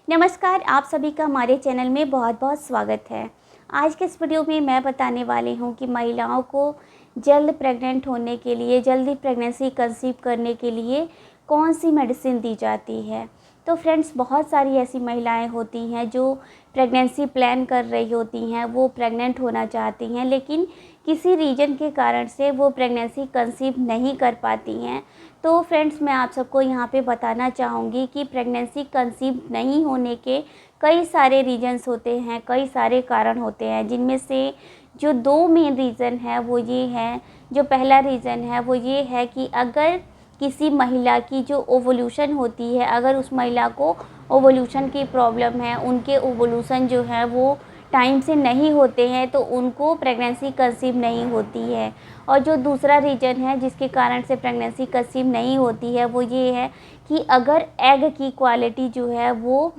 नमस्कार, आप सभी का हमारे चैनल में बहुत बहुत स्वागत है। आज के इस वीडियो में मैं बताने वाली हूँ कि महिलाओं को जल्द प्रेग्नेंट होने के लिए, जल्दी प्रेगनेंसी कंसीव करने के लिए कौन सी मेडिसिन दी जाती है। तो फ्रेंड्स, बहुत सारी ऐसी महिलाएं होती हैं जो प्रेगनेंसी प्लान कर रही होती हैं, वो प्रेग्नेंट होना चाहती हैं, लेकिन किसी रीज़न के कारण से वो प्रेगनेंसी कंसीव नहीं कर पाती हैं। तो फ्रेंड्स, मैं आप सबको यहाँ पे बताना चाहूँगी कि प्रेगनेंसी कंसीव नहीं होने के कई सारे रीज़न्स होते हैं, कई सारे कारण होते हैं, जिनमें से जो दो मेन रीज़न है वो ये है। जो पहला रीज़न है वो ये है कि अगर किसी महिला की जो ओवुलेशन होती है, अगर उस महिला को ओवुलेशन की प्रॉब्लम है, उनके ओवुलेशन जो है वो टाइम से नहीं होते हैं, तो उनको प्रेगनेंसी कंसीव नहीं होती है। और जो दूसरा रीज़न है जिसके कारण से प्रेगनेंसी कंसीव नहीं होती है वो ये है कि अगर एग की क्वालिटी जो है वो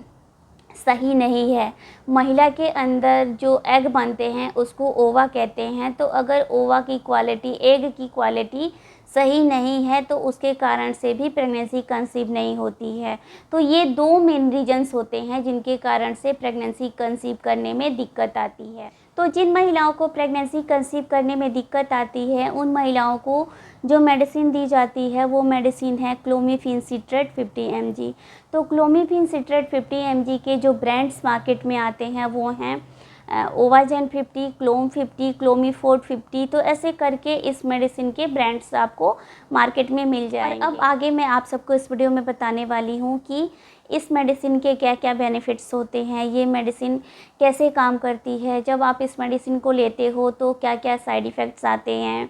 सही नहीं है। महिला के अंदर जो एग बनते हैं उसको ओवा कहते हैं। तो अगर ओवा की क्वालिटी, एग की क्वालिटी सही नहीं है तो उसके कारण से भी प्रेगनेंसी कंसीव नहीं होती है। तो ये दो मेन रीजंस होते हैं जिनके कारण से प्रेगनेंसी कंसीव करने में दिक्कत आती है। तो जिन महिलाओं को प्रेगनेंसी कंसीव करने में दिक्कत आती है, उन महिलाओं को जो मेडिसिन दी जाती है वो मेडिसिन है क्लोमिफेन सिट्रेट 50 mg। तो क्लोमिफेन सिट्रेट 50 mg के जो ब्रांड्स मार्केट में आते हैं वो हैं ओवाजेन 50, क्लोम 50, क्लोमीफोर्ट 50। तो ऐसे करके इस मेडिसिन के ब्रांड्स आपको मार्केट में मिल जाएंगे। अब आगे मैं आप सबको इस वीडियो में बताने वाली हूँ कि इस मेडिसिन के क्या क्या बेनिफिट्स होते हैं, ये मेडिसिन कैसे काम करती है, जब आप इस मेडिसिन को लेते हो तो क्या क्या साइड इफ़ेक्ट्स आते हैं,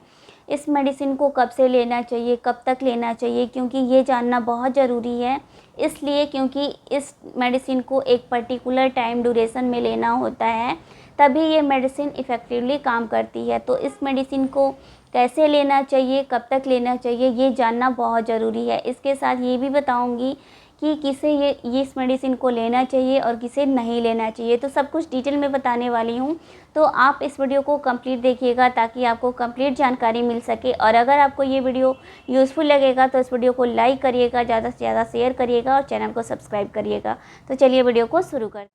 इस मेडिसिन को कब से लेना चाहिए, कब तक लेना चाहिए, क्योंकि ये जानना बहुत ज़रूरी है। इसलिए क्योंकि इस मेडिसिन को एक पर्टिकुलर टाइम ड्यूरेशन में लेना होता है, तभी ये मेडिसिन इफ़ेक्टिवली काम करती है। तो इस मेडिसिन को कैसे लेना चाहिए, कब तक लेना चाहिए, ये जानना बहुत ज़रूरी है। इसके साथ ये भी बताऊँगी कि किसे ये इस मेडिसिन को लेना चाहिए और किसे नहीं लेना चाहिए। तो सब कुछ डिटेल में बताने वाली हूँ, तो आप इस वीडियो को कंप्लीट देखिएगा ताकि आपको कंप्लीट जानकारी मिल सके। और अगर आपको ये वीडियो यूज़फुल लगेगा तो इस वीडियो को लाइक करिएगा, ज़्यादा से ज़्यादा शेयर करिएगा और चैनल को सब्सक्राइब करिएगा। तो चलिए वीडियो को शुरू करते हैं।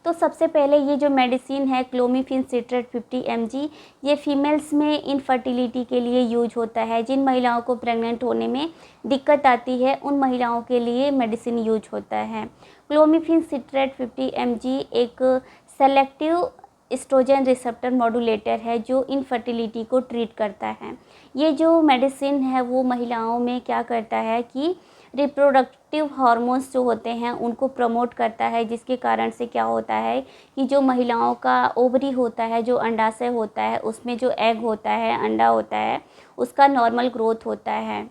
तो सबसे पहले ये जो मेडिसिन है क्लोमिफेन सिट्रेट 50 mg, ये फीमेल्स में इनफर्टिलिटी के लिए यूज होता है। जिन महिलाओं को प्रेग्नेंट होने में दिक्कत आती है उन महिलाओं के लिए मेडिसिन यूज होता है। क्लोमिफेन सिट्रेट 50 mg एक सेलेक्टिव एस्ट्रोजन रिसेप्टर मॉड्यूलेटर है जो इनफर्टिलिटी को ट्रीट करता है। ये जो मेडिसिन है वो महिलाओं में क्या करता है कि रिप्रोडक्टिव हार्मोन्स जो होते हैं उनको प्रमोट करता है, जिसके कारण से क्या होता है कि जो महिलाओं का ओवरी होता है, जो अंडाशय होता है, उसमें जो एग होता है, अंडा होता है, उसका नॉर्मल ग्रोथ होता है।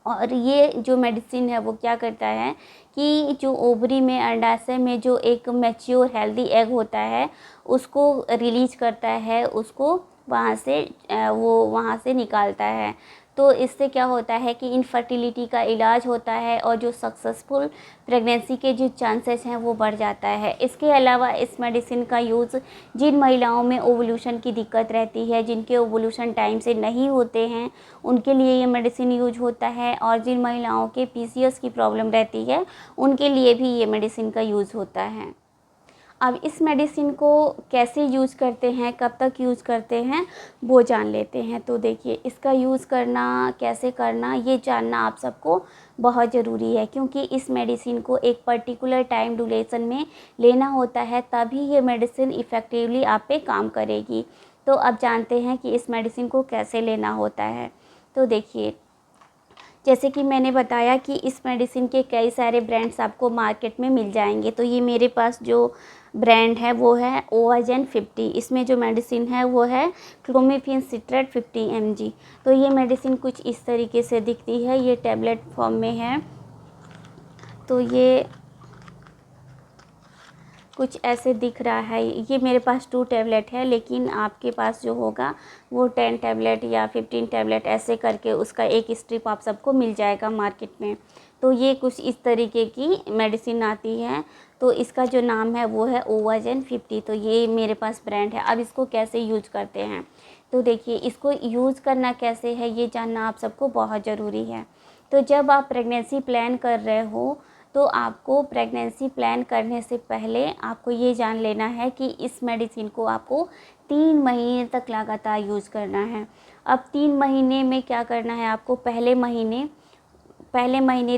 और ये जो मेडिसिन है वो क्या करता है कि जो ओवरी में, अंडाशय में जो एक मैच्योर हेल्दी एग होता है उसको रिलीज करता है, उसको वहाँ से निकालता है। तो इससे क्या होता है कि इनफर्टिलिटी का इलाज होता है और जो सक्सेसफुल प्रेगनेंसी के जो चांसेस हैं वो बढ़ जाता है। इसके अलावा इस मेडिसिन का यूज़ जिन महिलाओं में ओवुलेशन की दिक्कत रहती है, जिनके ओवुलेशन टाइम से नहीं होते हैं, उनके लिए ये मेडिसिन यूज होता है। और जिन महिलाओं के पीसीओएस की प्रॉब्लम रहती है उनके लिए भी ये मेडिसिन का यूज़ होता है। अब इस मेडिसिन को कैसे यूज़ करते हैं, कब तक यूज़ करते हैं, वो जान लेते हैं। तो देखिए, इसका यूज़ करना, कैसे करना, ये जानना आप सबको बहुत ज़रूरी है, क्योंकि इस मेडिसिन को एक पर्टिकुलर टाइम ड्यूरेशन में लेना होता है, तभी ये मेडिसिन इफ़ेक्टिवली आप पे काम करेगी। तो अब जानते हैं कि इस मेडिसिन को कैसे लेना होता है। तो देखिए, जैसे कि मैंने बताया कि इस मेडिसिन के कई सारे ब्रांड्स आपको मार्केट में मिल जाएंगे। तो ये मेरे पास जो ब्रांड है वो है ओवाजेन 50। इसमें जो मेडिसिन है वो है क्लोमिफेन सिट्रेट 50 mg। तो ये मेडिसिन कुछ इस तरीके से दिखती है, ये टैबलेट फॉर्म में है। तो ये कुछ ऐसे दिख रहा है। ये मेरे पास 2 टैबलेट है, लेकिन आपके पास जो होगा वो 10 टैबलेट या 15 टैबलेट ऐसे करके उसका एक स्ट्रिप आप सबको मिल जाएगा मार्केट में। तो ये कुछ इस तरीके की मेडिसिन आती है। तो इसका जो नाम है वो है ओवाजेन 50। तो ये मेरे पास ब्रांड है। अब इसको कैसे यूज करते हैं, तो देखिए, इसको यूज़ करना कैसे है ये जानना आप सबको बहुत ज़रूरी है। तो जब आप प्रेगनेंसी प्लान कर रहे हो तो आपको प्रेगनेंसी प्लान करने से पहले आपको ये जान लेना है कि इस मेडिसिन को आपको 3 महीने तक लगातार यूज़ करना है। अब 3 महीने में क्या करना है आपको, पहले महीने,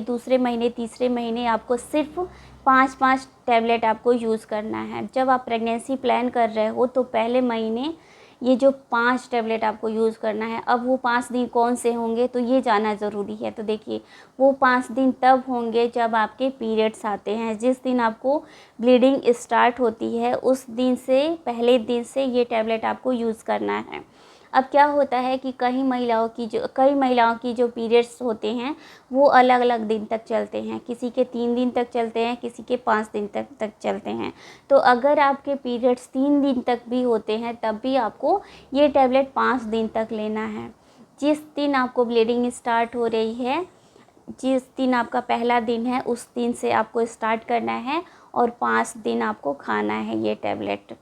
दूसरे महीने, तीसरे महीने आपको सिर्फ 5-5 टैबलेट आपको यूज़ करना है। जब आप प्रेगनेंसी प्लान कर रहे हो तो पहले महीने ये जो 5 टैबलेट आपको यूज़ करना है। अब वो 5 दिन कौन से होंगे तो ये जानना ज़रूरी है। तो देखिए, वो 5 दिन तब होंगे जब आपके पीरियड्स आते हैं। जिस दिन आपको ब्लीडिंग स्टार्ट होती है उस दिन से, पहले दिन से ये टैबलेट आपको यूज़ करना है। अब क्या होता है कि कई महिलाओं की जो पीरियड्स होते हैं वो अलग अलग दिन तक चलते हैं। किसी के 3 दिन तक चलते हैं, किसी के 5 दिन तक चलते हैं। तो अगर आपके पीरियड्स 3 दिन तक भी होते हैं तब भी आपको ये टैबलेट 5 दिन तक लेना है। जिस दिन आपको ब्लीडिंग स्टार्ट हो रही है, जिस दिन आपका पहला दिन है, उस दिन से आपको स्टार्ट करना है और 5 दिन आपको खाना है ये टैबलेट।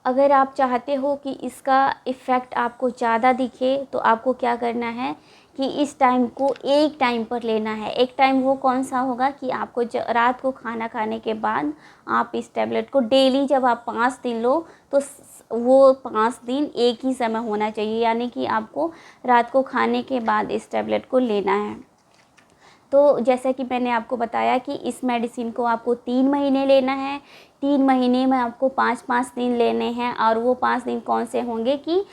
अगर आप चाहते हो कि इसका इफ़ेक्ट आपको ज़्यादा दिखे तो आपको क्या करना है कि इस टाइम को एक टाइम पर लेना है। एक टाइम वो कौन सा होगा कि आपको रात को खाना खाने के बाद आप इस टैबलेट को डेली, जब आप 5 दिन लो तो वो 5 दिन एक ही समय होना चाहिए, यानी कि आपको रात को खाने के बाद इस टैबलेट को लेना है। तो जैसा कि मैंने आपको बताया कि इस मेडिसिन को आपको 3 महीने लेना है। 3 महीने में आपको 5-5 दिन लेने हैं। और वो 5 दिन कौन से होंगे कि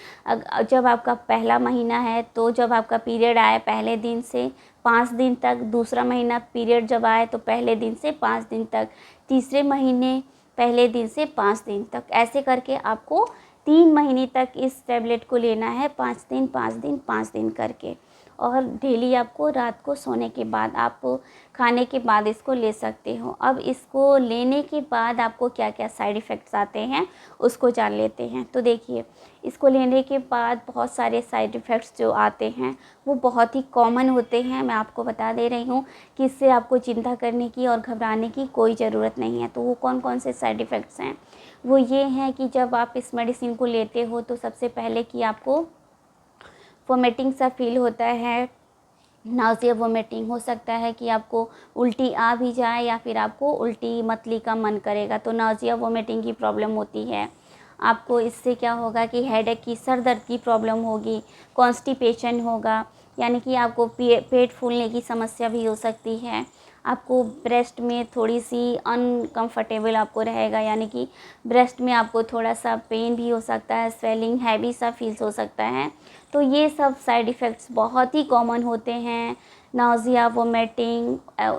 जब आपका पहला महीना है तो जब आपका पीरियड आए पहले दिन से 5 दिन तक, दूसरा महीना पीरियड जब आए तो पहले दिन से 5 दिन तक, तीसरे महीने पहले दिन से 5 दिन तक, ऐसे करके आपको 3 महीने तक इस टैबलेट को लेना है, 5 दिन 5 दिन 5 दिन करके। और डेली आपको रात को सोने के बाद, आप खाने के बाद इसको ले सकते हो। अब इसको लेने के बाद आपको क्या क्या साइड इफ़ेक्ट्स आते हैं उसको जान लेते हैं। तो देखिए, इसको लेने के बाद बहुत सारे साइड इफ़ेक्ट्स जो आते हैं वो बहुत ही कॉमन होते हैं। मैं आपको बता दे रही हूँ कि इससे आपको चिंता करने की और घबराने की कोई ज़रूरत नहीं है। तो वो कौन कौन से साइड इफ़ेक्ट्स हैं, वो ये हैं कि जब आप इस मेडिसिन को लेते हो तो सबसे पहले कि आपको वोमिटिंग सा फील होता है, नाउज़िया वोमिटिंग हो सकता है कि आपको उल्टी आ भी जाए या फिर आपको उल्टी मतली का मन करेगा, तो नाउज़िया वोमिटिंग की प्रॉब्लम होती है। आपको इससे क्या होगा कि हेडेक की, सर दर्द की प्रॉब्लम होगी, कॉन्स्टिपेशन होगा, यानी कि आपको पेट फूलने की समस्या भी हो सकती है। आपको ब्रेस्ट में थोड़ी सी अनकंफर्टेबल आपको रहेगा, यानी कि ब्रेस्ट में आपको थोड़ा सा पेन भी हो सकता है, स्वेलिंग, हैवी सा फील्स हो सकता है। तो ये सब साइड इफ़ेक्ट्स बहुत ही कॉमन होते हैं। नाउज़िया, वोमिटिंग,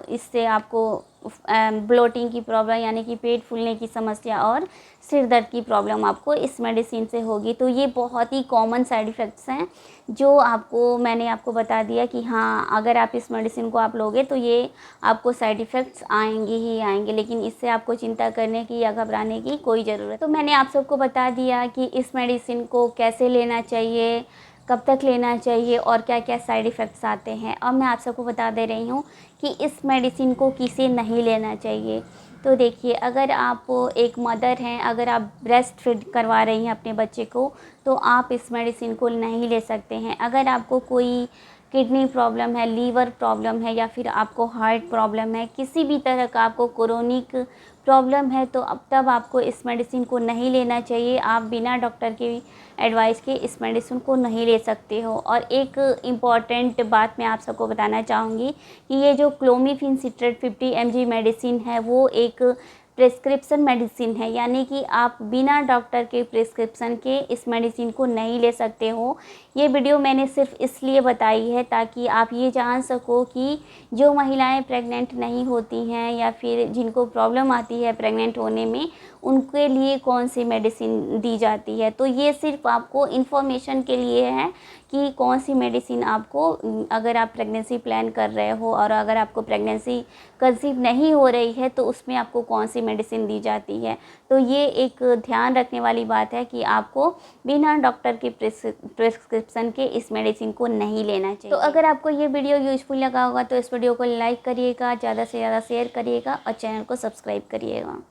इससे आपको ब्लोटिंग की प्रॉब्लम, यानी कि पेट फूलने की समस्या, और सिर दर्द की प्रॉब्लम आपको इस मेडिसिन से होगी। तो ये बहुत ही कॉमन साइड इफ़ेक्ट्स हैं जो मैंने आपको बता दिया कि हाँ, अगर आप इस मेडिसिन को आप लोगे तो ये आपको साइड इफ़ेक्ट्स आएंगे ही आएंगे, लेकिन इससे आपको चिंता करने की या घबराने की कोई ज़रूरत। तो मैंने आप सबको बता दिया कि इस मेडिसिन को कैसे लेना चाहिए, कब तक लेना चाहिए और क्या क्या साइड इफ़ेक्ट्स आते हैं। अब मैं आप सबको बता दे रही हूँ कि इस मेडिसिन को किसे नहीं लेना चाहिए। तो देखिए, अगर आप एक मदर हैं, अगर आप ब्रेस्ट फीड करवा रही हैं अपने बच्चे को, तो आप इस मेडिसिन को नहीं ले सकते हैं। अगर आपको कोई किडनी प्रॉब्लम है, लीवर प्रॉब्लम है, या फिर आपको हार्ट प्रॉब्लम है, किसी भी तरह का आपको क्रोनिक प्रॉब्लम है, तो अब तब आपको इस मेडिसिन को नहीं लेना चाहिए। आप बिना डॉक्टर की एडवाइस के इस मेडिसिन को नहीं ले सकते हो। और एक इम्पॉर्टेंट बात मैं आप सबको बताना चाहूँगी कि ये जो क्लोमिफेन सिट्रेट 50 mg मेडिसिन है वो एक प्रिस्क्रिप्शन मेडिसिन है, यानी कि आप बिना डॉक्टर के प्रिस्क्रिप्शन के इस मेडिसिन को नहीं ले सकते हो। ये वीडियो मैंने सिर्फ इसलिए बताई है ताकि आप ये जान सको कि जो महिलाएं प्रेग्नेंट नहीं होती हैं या फिर जिनको प्रॉब्लम आती है प्रेग्नेंट होने में, उनके लिए कौन सी मेडिसिन दी जाती है। तो ये सिर्फ आपको इन्फॉर्मेशन के लिए है कि कौन सी मेडिसिन आपको, अगर आप प्रेगनेंसी प्लान कर रहे हो और अगर आपको प्रेगनेंसी कंसीव नहीं हो रही है तो उसमें आपको कौन सी मेडिसिन दी जाती है। तो ये एक ध्यान रखने वाली बात है कि आपको बिना डॉक्टर के प्रिस्क्रिप्शन के इस मेडिसिन को नहीं लेना चाहिए। तो अगर आपको ये वीडियो यूजफुल लगा होगा तो इस वीडियो को लाइक करिएगा, ज़्यादा से ज़्यादा शेयर करिएगा और चैनल को सब्सक्राइब करिएगा।